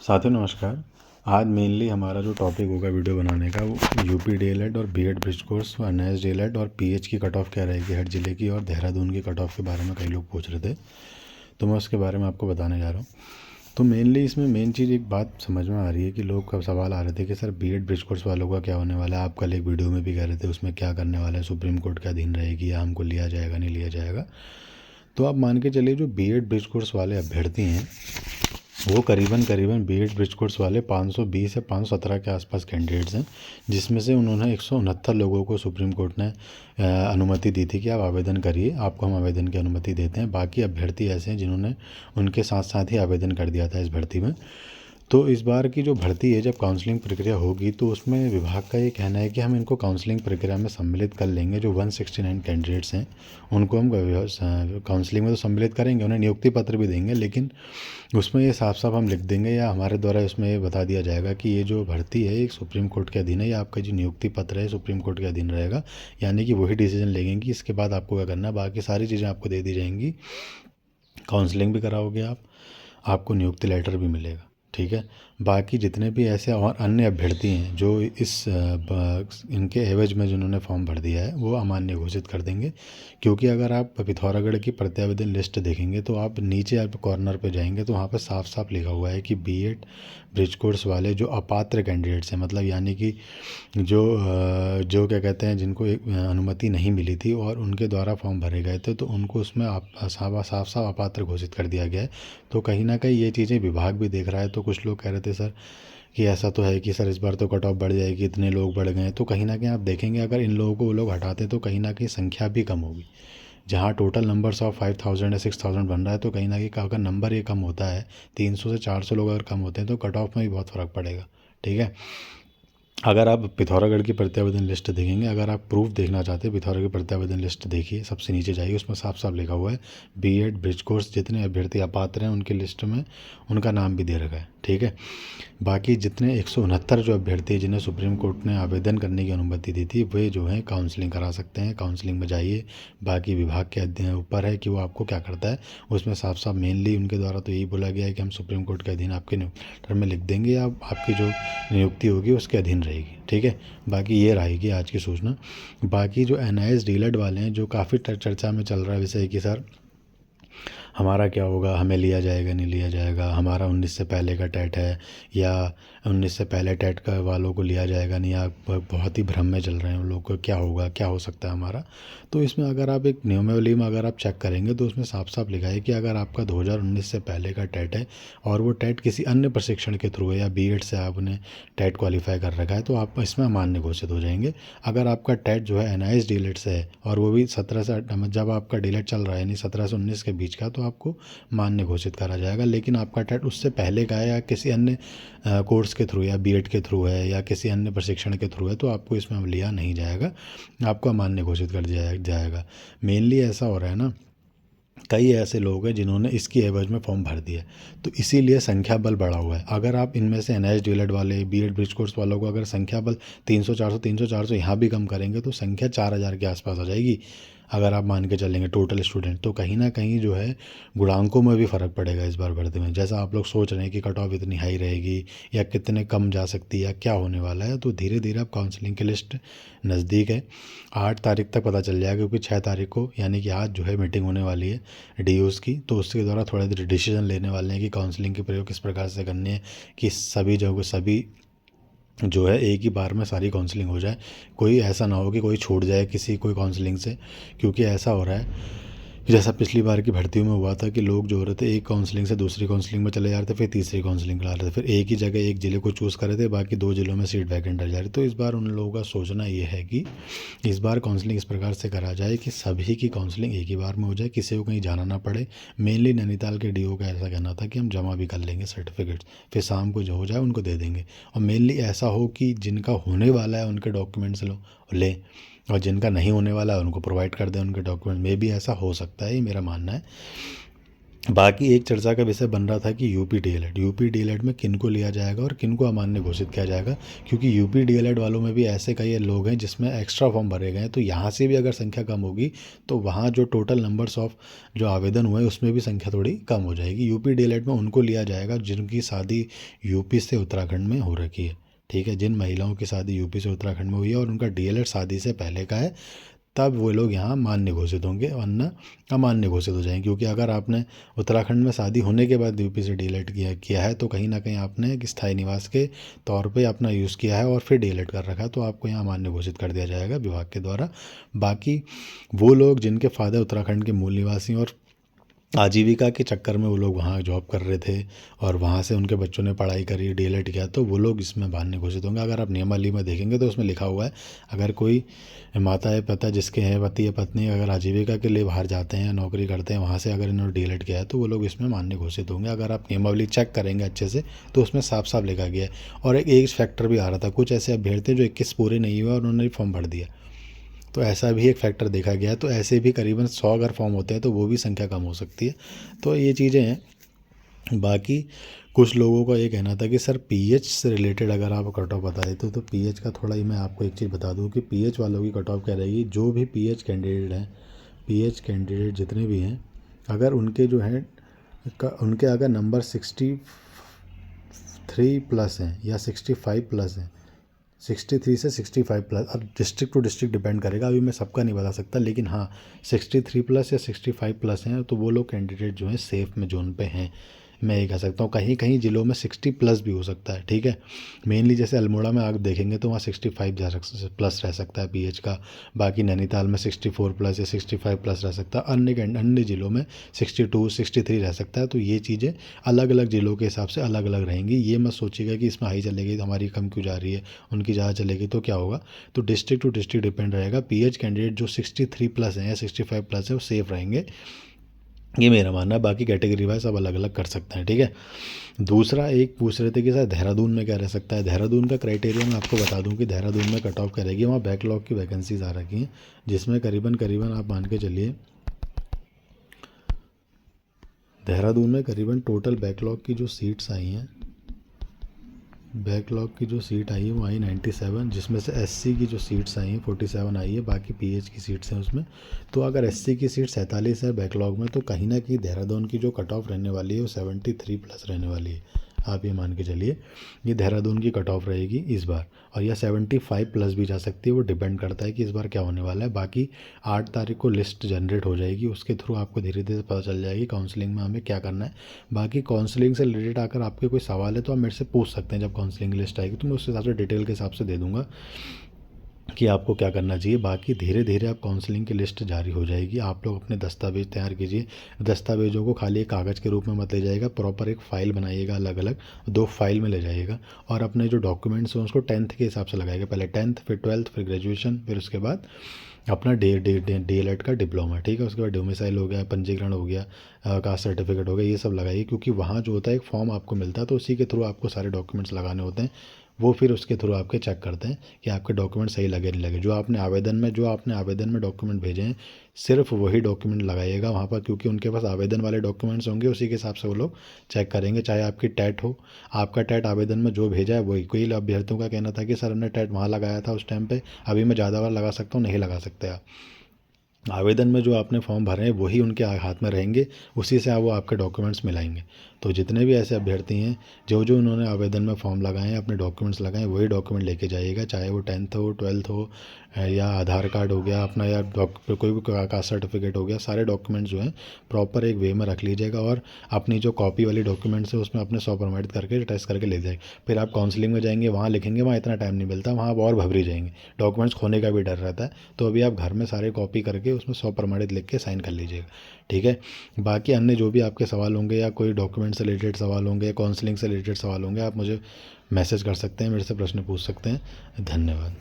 साथियों नमस्कार। आज मेनली हमारा जो टॉपिक होगा वीडियो बनाने का वो यूपी डीएलएड और बीएड ब्रिज कोर्स और एनआईएस डीएलएड और पीएच की कट ऑफ क्या रहेगी हर ज़िले की, और देहरादून की कट ऑफ के बारे में कई लोग पूछ रहे थे, तो मैं उसके बारे में आपको बताने जा रहा हूँ। तो मेनली इसमें मेन चीज़ एक बात समझ में आ रही है कि लोग का सवाल आ रहे थे कि सर बीएड ब्रिज कोर्स वालों का क्या होने वाला है। आप कल एक वीडियो में भी कह रहे थे उसमें क्या करने वाला है, सुप्रीम कोर्ट के अधीन रहेगी या हमको लिया जाएगा नहीं लिया जाएगा। तो आप मान के चलिए जो बीएड ब्रिज कोर्स वाले अभ्यर्थी हैं वो करीबन बीएड ब्रिज कोर्स वाले 520 या 517 के आसपास कैंडिडेट्स हैं, जिसमें से उन्होंने 169 लोगों को सुप्रीम कोर्ट ने अनुमति दी थी कि आप आवेदन करिए, आपको हम आवेदन की अनुमति देते हैं। बाकी अभ्यर्थी ऐसे हैं जिन्होंने उनके साथ साथ ही आवेदन कर दिया था इस भर्ती में। तो इस बार की जो भर्ती है, जब काउंसलिंग प्रक्रिया होगी तो उसमें विभाग का ये कहना है कि हम इनको काउंसलिंग प्रक्रिया में सम्मिलित कर लेंगे। जो 169 कैंडिडेट्स हैं उनको हम काउंसलिंग में तो सम्मिलित करेंगे, उन्हें नियुक्ति पत्र भी देंगे, लेकिन उसमें ये साफ साफ हम लिख देंगे या हमारे द्वारा इसमें ये बता दिया जाएगा कि ये जो भर्ती है एक सुप्रीम कोर्ट के अधीन है, या आपका जो नियुक्ति पत्र है सुप्रीम कोर्ट के अधीन रहेगा। यानी कि वही डिसीजन लेंगे कि इसके बाद आपको क्या करना है। बाकी सारी चीज़ें आपको दे दी जाएंगी, काउंसलिंग भी कराओगे आप, आपको नियुक्ति लेटर भी मिलेगा, ठीक है। बाकी जितने भी ऐसे और अन्य अभ्यर्थी हैं जो इनके एवज में जिन्होंने फॉर्म भर दिया है वो अमान्य घोषित कर देंगे। क्योंकि अगर आप पिथौरागढ़ की प्रत्यावेदन लिस्ट देखेंगे तो आप नीचे आप कॉर्नर पे जाएंगे तो वहाँ पर साफ साफ लिखा हुआ है कि बीएड ब्रिज कोर्स वाले जो अपात्र कैंडिडेट्स हैं, मतलब यानी कि जो क्या कहते हैं, जिनको एक अनुमति नहीं मिली थी और उनके द्वारा फॉर्म भरे गए थे, तो उनको उसमें साफ साफ अपात्र घोषित कर दिया गया है। तो कहीं ना कहीं ये चीज़ें विभाग भी देख रहा है। तो कुछ लोग कह रहे थे सर कि ऐसा तो है कि सर इस बार तो कट ऑफ बढ़ जाएगी, इतने लोग बढ़ गए। तो कहीं ना कहीं आप देखेंगे अगर इन लोगों को वो लोग हटाते तो कहीं ना कहीं संख्या भी कम होगी। जहाँ टोटल नंबर्स ऑफ 5000 या 6000 बन रहा है, तो कहीं ना कहीं अगर नंबर ये कम होता है, 300 से 400 लोग अगर कम होते हैं तो कट ऑफ में भी बहुत फ़र्क पड़ेगा, ठीक है। अगर आप पिथौरागढ़ की प्रत्यावेदन लिस्ट देखेंगे, अगर आप प्रूफ देखना चाहते हैं पिथौरागढ़ की प्रत्यावेदन लिस्ट देखिए, सबसे नीचे जाइए, उसमें साफ साफ लिखा हुआ है बीएड ब्रिज कोर्स जितने अभ्यर्थी अपात्र हैं उनकी लिस्ट में उनका नाम भी दे रखा है, ठीक है। बाकी जितने 169 जो अभ्यर्थी हैं जिन्हें सुप्रीम कोर्ट ने आवेदन करने की अनुमति दी थी, वे जो हैं काउंसलिंग करा सकते हैं, काउंसलिंग में जाइए। बाकी विभाग के ऊपर है कि वो आपको क्या करता है। उसमें साफ साफ मेनली उनके द्वारा तो यही बोला गया है कि हम सुप्रीम कोर्ट के अधीन आपके लेटर में लिख देंगे, या आपकी जो नियुक्ति होगी उसके अधीन रहेगी, ठीक है। बाकी ये रहेगी आज की सूचना। बाकी जो एनआईएस डीएलएड वाले हैं, जो काफ़ी चर्चा में चल रहा है विषय कि सर हमारा क्या होगा, हमें लिया जाएगा नहीं लिया जाएगा, हमारा 19 से पहले का टेट है या 19 से पहले टेट का वालों को लिया जाएगा नहीं, या बहुत ही भ्रम में चल रहे हैं उन लोगों को, क्या होगा, क्या हो सकता है हमारा। तो इसमें अगर आप एक नियमावली में अगर आप चेक करेंगे तो उसमें साफ साफ लिखा है कि अगर आपका 2019 से पहले का टेट है और वो टेट किसी अन्य प्रशिक्षण के थ्रू है या बीएड से आपने टेट क्वालिफाई कर रखा है, तो आप इसमें अमान्य घोषित हो जाएंगे। अगर आपका टेट जो है एनआईएस डीएलएड से है और वो भी 17 से जब आपका डीएलएड चल रहा है यानी 17 से 19 के बीच का, तो आपको मान्य घोषित करा जाएगा। लेकिन आपका टेट उससे पहले का है या किसी अन्य कोर्स के थ्रू या बीएड के थ्रू है या किसी अन्य प्रशिक्षण के थ्रू है, तो आपको इसमें लिया नहीं जाएगा, आपको अमान्य घोषित कर दिया जाएगा। मेनली ऐसा हो रहा है ना, कई ऐसे लोग हैं जिन्होंने इसकी एवज में फॉर्म भर दिया, तो इसीलिए संख्या बल बढ़ा हुआ है। अगर आप इनमें से एनआईएस डीएलएड वाले बीएड ब्रिज कोर्स वालों को अगर संख्या बल 300 400 यहाँ भी कम करेंगे तो संख्या 4000 के आसपास आ जाएगी। अगर आप मान के चलेंगे टोटल स्टूडेंट, तो कहीं ना कहीं जो है गुणांकों में भी फ़र्क पड़ेगा इस बार भर्ती में। जैसा आप लोग सोच रहे हैं कि कट ऑफ इतनी हाई रहेगी या कितने कम जा सकती है या क्या होने वाला है, तो धीरे धीरे अब काउंसलिंग की लिस्ट नज़दीक है। 8 तारीख तक पता चल जाएगा, क्योंकि 6 तारीख को यानी कि आज जो है मीटिंग होने वाली है डीओज़ की, तो उसके द्वारा थोड़ा देर डिसीजन लेने वाले हैं कि काउंसलिंग के प्रयोग किस प्रकार से करनी है, कि सभी जगह सभी जो है एक ही बार में सारी काउंसलिंग हो जाए। कोई ऐसा ना हो कि कोई छूट जाए कोई काउंसलिंग से, क्योंकि ऐसा हो रहा है जैसा पिछली बार की भर्तियों में हुआ था कि लोग जो हो रहे थे एक काउंसलिंग से दूसरी काउंसलिंग में चले जा रहे थे, फिर तीसरी काउंसलिंग ला रहे थे, फिर एक ही जगह एक ज़िले को चूज़ कर रहे थे, बाकी 2 ज़िलों में सीट वैकेंट रह जा रही। तो इस बार उन लोगों का सोचना ये है कि इस बार काउंसलिंग इस प्रकार से करा जाए कि सभी की काउंसलिंग एक ही बार में हो जाए, किसी को कहीं जाना ना पड़े। मेनली नैनीताल के डीओ का ऐसा कहना था कि हम जमा भी कर लेंगे सर्टिफिकेट्स, फिर शाम को जो हो जाए उनको दे देंगे। और मेनली ऐसा हो कि जिनका होने वाला है उनके डॉक्यूमेंट्स लें और जिनका नहीं होने वाला है उनको प्रोवाइड कर दें उनके डॉक्यूमेंट में भी। ऐसा हो सकता है, ये मेरा मानना है। बाकी एक चर्चा का विषय बन रहा था कि यूपी डीएलएड में किन को लिया जाएगा और किन को अमान्य घोषित किया जाएगा, क्योंकि यूपी डीएलएड वालों में भी ऐसे कई लोग हैं जिसमें एक्स्ट्रा फॉर्म भरे गए हैं। तो यहाँ से भी अगर संख्या कम होगी तो वहाँ जो टोटल नंबर्स ऑफ जो आवेदन हुए उसमें भी संख्या थोड़ी कम हो जाएगी। यूपी डीएलएड में उनको लिया जाएगा जिनकी शादी यूपी से उत्तराखंड में हो रखी है, ठीक है। जिन महिलाओं की शादी यूपी से उत्तराखंड में हुई है और उनका डीएलएड शादी से पहले का है, तब वो लोग यहाँ मान्य घोषित होंगे, वरना अमान्य घोषित हो जाएंगे। क्योंकि अगर आपने उत्तराखंड में शादी होने के बाद यूपी से डीएलएड किया है तो कहीं ना कहीं आपने एक स्थायी निवास के तौर पे अपना यूज़ किया है और फिर डीएलएड कर रखा है, तो आपको यहाँ मान्य घोषित कर दिया जाएगा विभाग के द्वारा। बाकी वो लोग जिनके फादर उत्तराखंड के मूल निवासी और आजीविका के चक्कर में वो लोग वहाँ जॉब कर रहे थे और वहाँ से उनके बच्चों ने पढ़ाई करी, डीएलएड किया, तो वो लोग इसमें मान्य घोषित होंगे। अगर आप नियमावली में देखेंगे तो उसमें लिखा हुआ है, अगर कोई माता या पिता जिसके हैं पति या पत्नी अगर आजीविका के लिए बाहर जाते हैं, नौकरी करते हैं, वहाँ से अगर इन्होंने डीएलएड किया है तो वो लोग इसमें मान्य घोषित होंगे। अगर आप नियमावली चेक करेंगे अच्छे से तो उसमें साफ साफ लिखा गया है। और एक एज फैक्टर भी आ रहा था, कुछ ऐसे अभ्यर्थी जो 21 पूरे नहीं हुए और उन्होंने फॉर्म भर दिया, तो ऐसा भी एक फैक्टर देखा गया है। तो ऐसे भी करीबन 100 अगर फॉर्म होते हैं तो वो भी संख्या कम हो सकती है। तो ये चीज़ें हैं। बाकी कुछ लोगों का ये कहना था कि सर पीएच से रिलेटेड अगर आप कट ऑफ बता देते तो पीएच का थोड़ा ही मैं आपको एक चीज़ बता दूं कि पीएच वालों की कट ऑफ क्या रहेगी। जो भी पीएच कैंडिडेट हैं, पीएच कैंडिडेट जितने भी हैं, अगर उनके जो हैं उनके अगर नंबर 63 प्लस हैं या 65 प्लस हैं, 63 से 65 प्लस, अब डिस्ट्रिक्ट टू डिस्ट्रिक्ट डिपेंड करेगा, अभी मैं सबका नहीं बता सकता, लेकिन हाँ 63 प्लस या 65 प्लस हैं तो वो लोग कैंडिडेट जो हैं सेफ में जोन पे हैं। मैं ये कह सकता हूँ कहीं कहीं ज़िलों में 60 प्लस भी हो सकता है, ठीक है। मेनली जैसे अल्मोड़ा में आप देखेंगे तो वहाँ 65 प्लस रह सकता है पीएच का। बाकी नैनीताल में 64 प्लस या 65 प्लस रह सकता है। अन्य ज़िलों में 62 63 रह सकता है। तो ये चीज़ें अलग अलग ज़िलों के हिसाब से अलग अलग रहेंगी। ये मत सोचिएगा कि इसमें हाई चलेगी तो हमारी कम क्यों जा रही है, उनकी ज़्यादा चलेगी तो क्या होगा। तो डिस्ट्रिक्ट टू डिस्ट्रिक्ट डिपेंड रहेगा। पीएच कैंडिडेट जो 63 प्लस हैं या 65 प्लस है वो सेफ़ रहेंगे, ये मेरा मानना है। बाकी कैटेगरी वाइज सब अलग अलग कर सकते हैं, ठीक है। दूसरा एक पूछ रहे थे कि सर देहरादून में क्या रह सकता है। देहरादून का क्राइटेरिया मैं आपको बता दूं कि देहरादून में कट ऑफ क्या रहेगी। वहाँ बैकलॉग की वैकेंसीज आ रखी हैं जिसमें करीबन आप मान के चलिए देहरादून में करीबन टोटल बैकलॉग की जो सीट्स आई हैं, बैकलॉग की जो सीट आई है वो आई 97, जिसमें से एससी की जो सीट्स आई हैं 47 आई है, बाकी पीएच की सीट्स हैं उसमें। तो अगर एससी की सीट 47 है बैकलॉग में तो कहीं ना कहीं देहरादून की जो कट ऑफ रहने वाली है वो 73 प्लस रहने वाली है। आप ये मान के चलिए ये देहरादून की कट ऑफ रहेगी इस बार, और यह 75 प्लस भी जा सकती है। वो डिपेंड करता है कि इस बार क्या होने वाला है। बाकी 8 तारीख को लिस्ट जनरेट हो जाएगी, उसके थ्रू आपको धीरे धीरे पता चल जाएगी काउंसलिंग में हमें क्या करना है। बाकी काउंसलिंग से रिलेटेड अगर आपके कोई सवाल है तो आप मेरे से पूछ सकते हैं। जब काउंसलिंग लिस्ट आएगी तो मैं उस हिसाब से डिटेल के हिसाब से दे दूँगा कि आपको क्या करना चाहिए। बाकी धीरे धीरे आप काउंसलिंग की लिस्ट जारी हो जाएगी। आप लोग अपने दस्तावेज तैयार कीजिए। दस्तावेजों को खाली एक कागज़ के रूप में मत ले जाइएगा, प्रॉपर एक फ़ाइल बनाइएगा, अलग अलग 2 फाइल में ले जाइएगा। और अपने जो डॉक्यूमेंट्स हैं उसको 10th के हिसाब से लगाइएगा। पहले 10th, फिर 12th, फिर ग्रेजुएशन, फिर उसके बाद अपना डीएलएड का डिप्लोमा, ठीक है। उसके बाद डोमिसाइल हो गया, पंजीकरण हो गया, कास्ट सर्टिफिकेट हो गया, ये सब लगाइए। क्योंकि वहाँ जो होता है एक फॉर्म आपको मिलता है तो उसी के थ्रू आपको सारे डॉक्यूमेंट्स लगाने होते हैं। वो फिर उसके थ्रू आपके चेक करते हैं कि आपके डॉक्यूमेंट सही लगे नहीं लगे। जो आपने आवेदन में डॉक्यूमेंट भेजे हैं सिर्फ वही डॉक्यूमेंट लगाइएगा वहाँ पर, क्योंकि उनके पास आवेदन वाले डॉक्यूमेंट्स होंगे, उसी के हिसाब से वो लोग चेक करेंगे। चाहे आपकी टैट हो, आपका टैट आवेदन में जो भेजा है वही। कोई अभ्यर्थियों का कहना था कि सर हमने टैट वहाँ लगाया था उस टाइम पे, अभी मैं ज़्यादा बार लगा सकता हूँ, नहीं लगा सकते आप। आवेदन में जो आपने फॉर्म भरे हैं वही उनके हाथ में रहेंगे, उसी से वो आपके डॉक्यूमेंट्स मिलाएंगे। तो जितने भी ऐसे अभ्यर्थी हैं जो उन्होंने आवेदन में फॉर्म लगाए हैं, अपने डॉक्यूमेंट्स लगाए, वही डॉक्यूमेंट लेके जाइएगा। चाहे वो 10th हो, 12th हो, या आधार कार्ड हो गया अपना, या कोई भी कास्ट सर्टिफिकेट हो गया, सारे डॉक्यूमेंट्स जो हैं प्रॉपर एक वे में रख लीजिएगा। और अपनी जो कॉपी वाली डॉक्यूमेंट्स है उसमें अपने 100 प्रमाणित करके टेस्ट करके ले जाएंगे। फिर आप काउंसलिंग में जाएंगे, वहाँ लिखेंगे, वहाँ इतना टाइम नहीं मिलता, वहाँ आप और भभरी जाएंगे, डॉक्यूमेंट्स खोने का भी डर रहता है। तो अभी आप घर में सारे कॉपी करके उसमें 100 प्रमाणित लिख के साइन कर लीजिएगा, ठीक है। बाकी अन्य जो भी आपके सवाल होंगे या कोई डॉक्यूमेंट से रिलेटेड सवाल होंगे, काउंसलिंग से रिलेटेड सवाल होंगे, आप मुझे मैसेज कर सकते हैं, मेरे से प्रश्न पूछ सकते हैं। धन्यवाद।